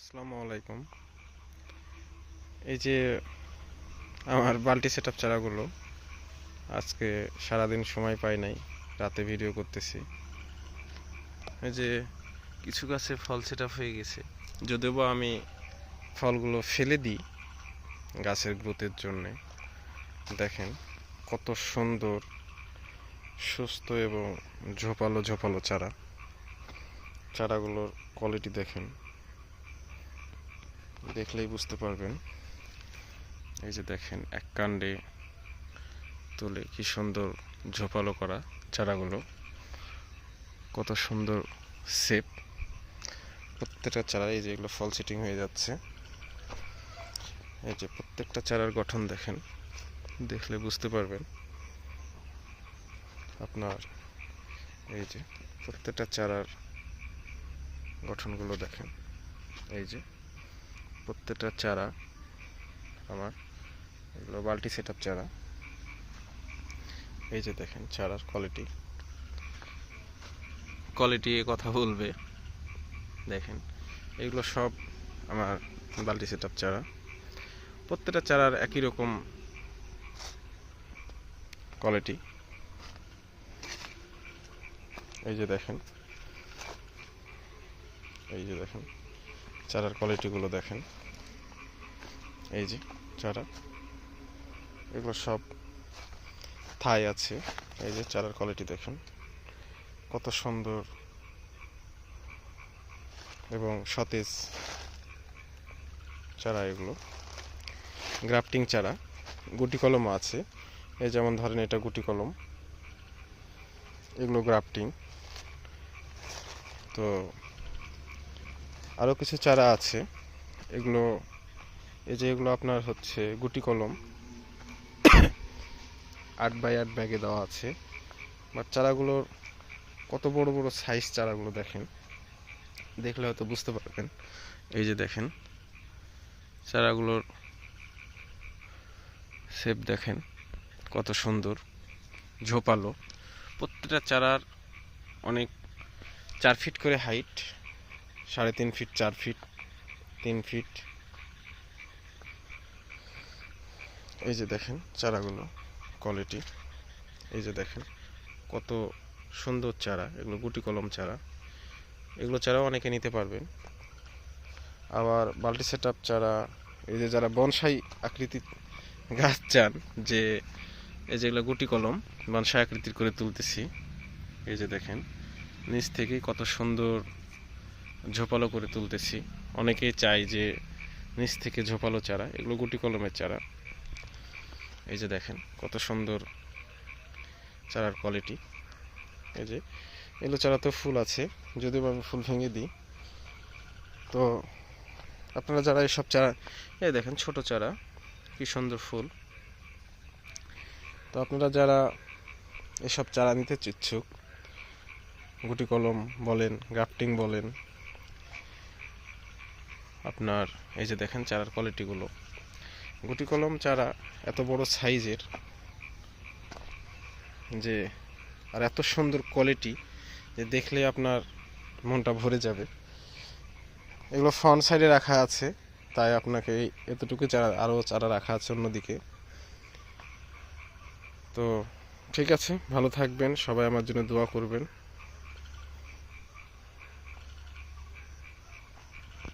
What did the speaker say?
আসসালামু আলাইকুম। এই যে আমার বাল্টি সেটআপ চারাগুলো আজকে সারাদিন সময় পাই নাই, রাতে ভিডিও করতেছি। এই যে কিছু গাছে ফল সেটআপ হয়ে গেছে, যদিও বা আমি ফলগুলো ফেলে দিই গাছের গ্রোথের জন্যে। দেখেন কত সুন্দর সুস্থ এবং ঝোপালো ঝোপালো চারাগুলোর কোয়ালিটি দেখেন, দেখলেই বুঝতে পারবেন। এই যে দেখেন এক কাণ্ডে তুলে কি সুন্দর ঝোপালো করা চারাগুলো, কত সুন্দর শেপ প্রত্যেকটা চারা। এই যে এগুলো ফল সেটিং হয়ে যাচ্ছে। এই যে প্রত্যেকটা চারার গঠন দেখেন, দেখলে বুঝতে পারবেন আপনার। এই যে প্রত্যেকটা চারার গঠনগুলো দেখেন। এই যে প্রত্যেকটা চারা আমার এগুলো বাল্টি সেটআপ চারা। এই যে দেখেন চারার কোয়ালিটি কথা বলবে। দেখেন এগুলো সব আমার বাল্টি সেটআপ চারা। প্রত্যেকটা চারার একই রকম কোয়ালিটি। এই যে দেখেন চারার কোয়ালিটিগুলো দেখেন। এই যে চারা এগুলো সব থাই আছে। এই যে চারার কোয়ালিটি দেখেন কত সুন্দর এবং সতেজ চারা। এগুলো গ্রাফটিং চারা, গুটি কলমও আছে। এই যেমন ধরেন এটা গুটি কলম, এগুলো গ্রাফটিং। তো আরও কিছু চারা আছে, এগুলো এই যে এগুলো আপনার হচ্ছে গুটি কলম, 8x8 ব্যাগে দেওয়া আছে। বাট চারাগুলোর কত বড় বড় সাইজ চারাগুলো দেখেন, দেখলে হয়তো বুঝতে পারবেন। এই যে দেখেন চারাগুলোর শেপ দেখেন কত সুন্দর ঝোপালো। প্রত্যেকটা চারার অনেক 4 ফিট করে হাইট, 3.5 ফিট, 4 ফিট, 3 ফিট। এই যে দেখেন চারাগুলো কোয়ালিটি। এই যে দেখেন কত সুন্দর চারা, এগুলো গুটি কলম চারা। এগুলো চারাও অনেকে নিতে পারবেন। আবার বাল্টি সেটআপ চারা, এই যে যারা বনসাই আকৃতির গাছ চান, যে এই যেগুলো গুটি কলম বনসাই আকৃতির করে তুলতেছি। এই যে দেখেন নিচ থেকেই কত সুন্দর ঝোপালো করে তুলতেছি। অনেকেই চায় যে নিচ থেকে ঝোপালো চারা, এগুলো গুটি কলমের চারা। এই যে দেখেন কত সুন্দর চারার কোয়ালিটি। এই যে এগুলো চারাতেও ফুল আছে, যদিও আমি ফুল ভেঙে দিই। তো আপনারা যারা এইসব চারা, এই দেখেন ছোট চারা কি সুন্দর ফুল। তো আপনারা যারা এসব চারা নিতে ইচ্ছুক, গুটি কলম বলেন, গ্রাফটিং বলেন, আপনার এই যে দেখেন চারার কোয়ালিটিগুলো। গুটি কলম চারা এত বড় সাইজের, যে আর এত সুন্দর কোয়ালিটি, যে দেখলে আপনার মনটা ভরে যাবে। এগুলো ফ্রন্ট সাইডে রাখা আছে, তাই আপনাকে এতটুকু চারা, আরও চারা রাখা আছে অন্যদিকে। তো ঠিক আছে, ভালো থাকবেন সবাই, আমার জন্য দোয়া করবেন।